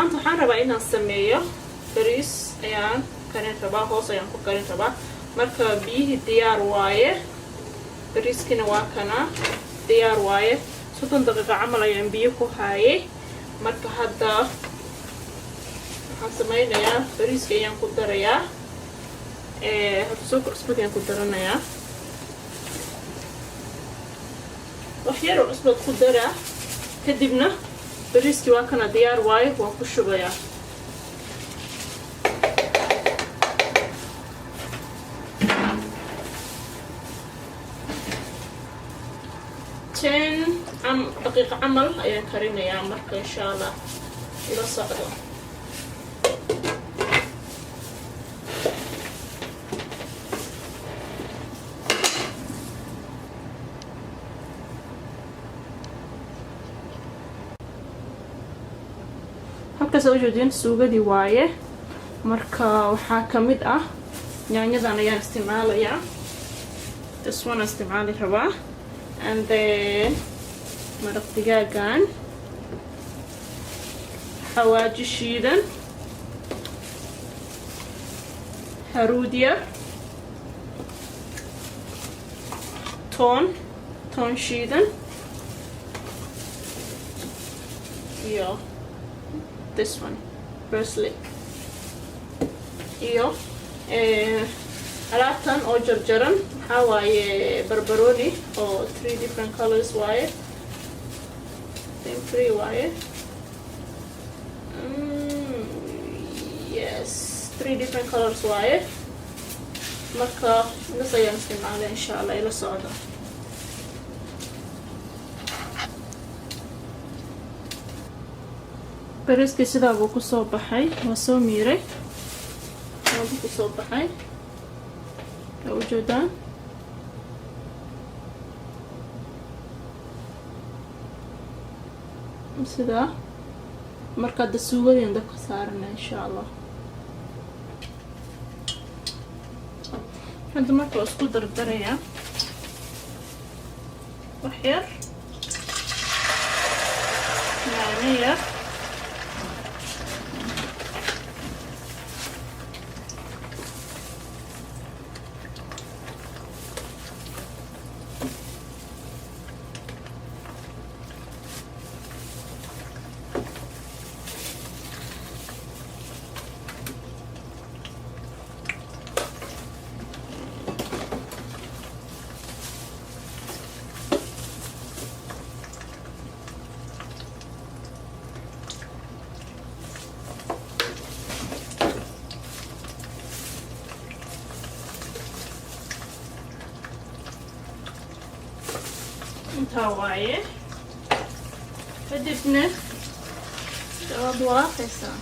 maanta waxaan rabaa inaan sameeyo bariis ayaan karin rabaa, hoos ayaan ku karin rabaa. Marka biyihii diyaar waaye, bariiskina waa kana diyaar waaye. 30 daqiiqo camal ayaan biyo ku haayay. Marka hadda waxaan sameynayaa bariiska ayaan ku darayaa. Hadda soo cusbad ayaan ku daranayaa. wax yar oo cusbad ku daraa, kadibna bariiskii waa kana diyaar waaye, waan ku shubayaa. daqiiqo camal ayaan karinayaa, marka insha Allah ila socdo. halkaas oo jeedin suugadii waaye. Marka waxaa kamid ah yaanyadan ayaan isticmaalayaa. This one isticmaali rabaa. And then maraq digaagan, xawaaji shiidan, haruud yar, toon shiidan, iyo this one parsley, iyo alaabtan oo jarjaran waxaa waaye barbarooni oo 3 different colors waaye. 3 waaye. Yes, 3 different colors waaye. Marka intaas ayaan isticmaalay, insha Allah ila socdo. bariiskii sidaa buu ku soo baxay, waa soo miiray, waa ku soo baxay. وجودان سدا marka da suugadeen dabka saarana insha Allah. hadda marka isku dardaraya wax yar yaanyo intaa waaye. kadibna waad walaaqaysaa.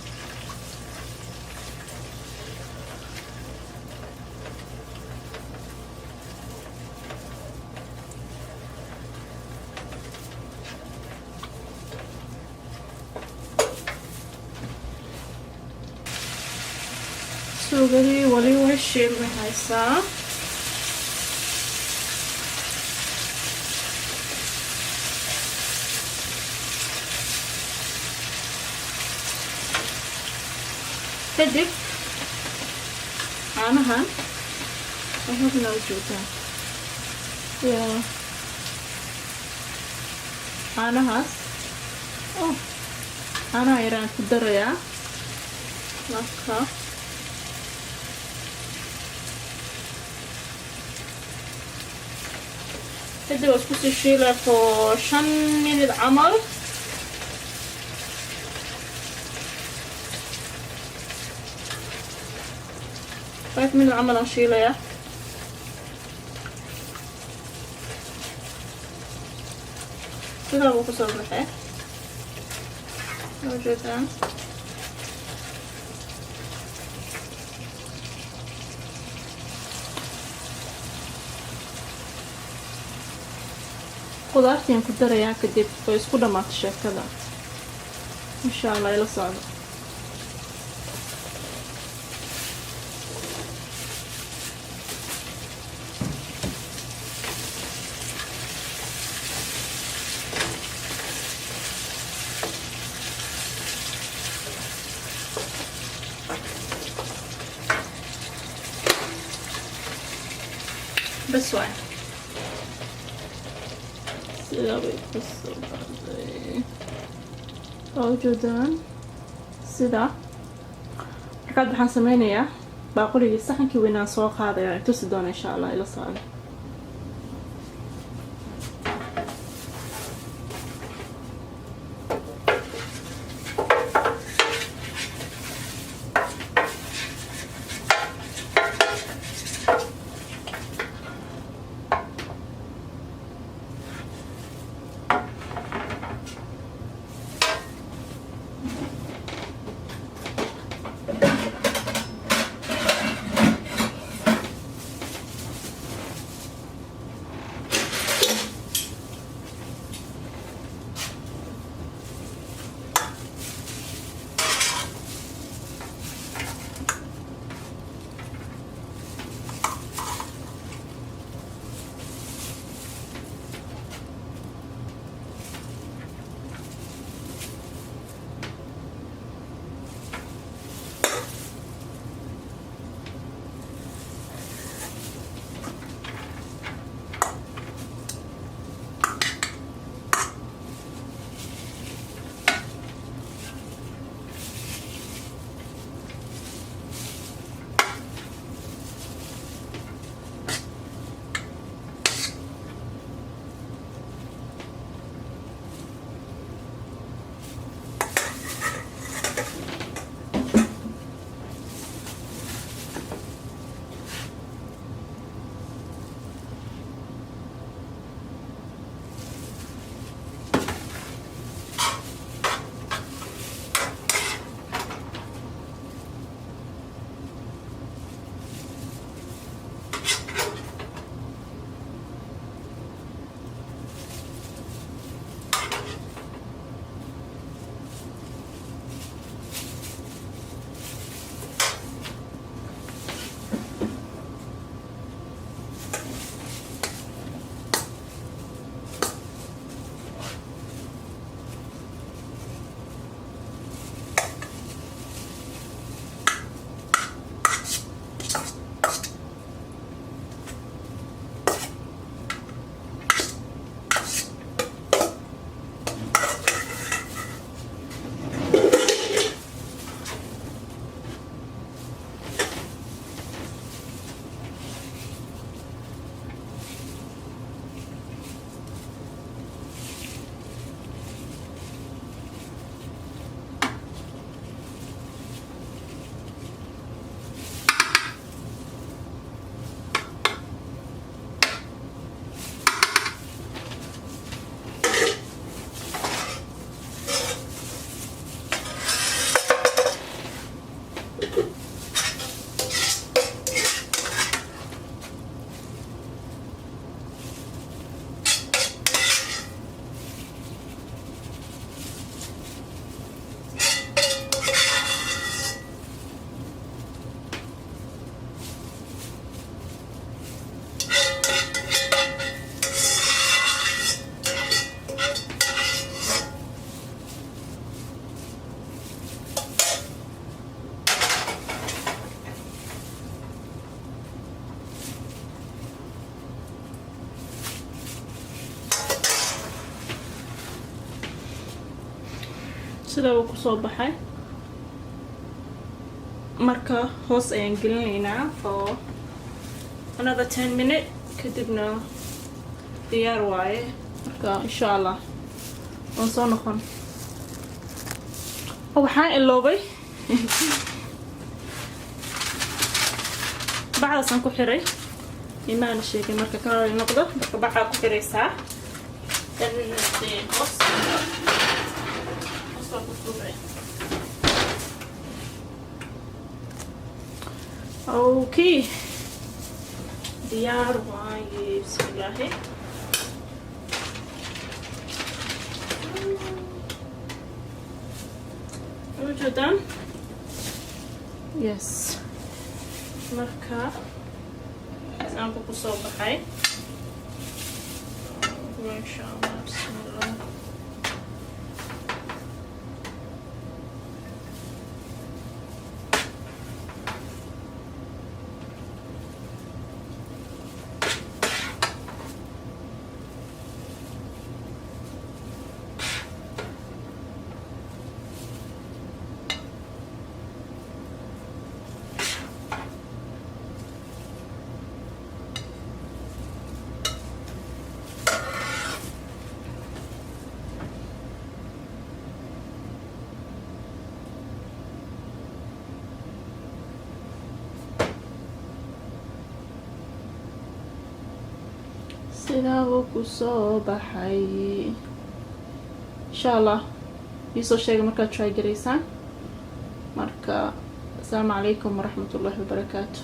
suugadii wali way shiilmaysaa. kadib caanahan waxaad noo joogtaa caanahaas caanaha yaraan ku darayaa. marka kadib waa isku sii shiilaa for 5 minutes camal. من العمل نشيله يا كده هو كسر الحين موجودة. qudaartiin ku darayaa kadib way isku dhamaatay sheekada insha Allah ila socdo. بس واحد سيدابي موجودان سيدا markaad waxaan sameynayaa baaquligii saxankii weynaan soo qaadaya tusi doona insha Allah ila socda sida uu ku soo baxay marka hoos ayaan gelinaynaa for another 10 minutes kadibna diyaar waaye marka insha Allah waan soo noqon waxaan iloobay bacdasan ku xiray imaan sheegay marka kala noqdo marka bacda ku xiraysaa اوكي ديار واي بسم الله موجودا يس مركا سامبو كسو بحي ان شاء الله بسم الله sidaabu ku soo baxay insha allah isoo sheega markaad try garaysaan marka assalaamu calaykum waraxmatullaahi wabarakaatu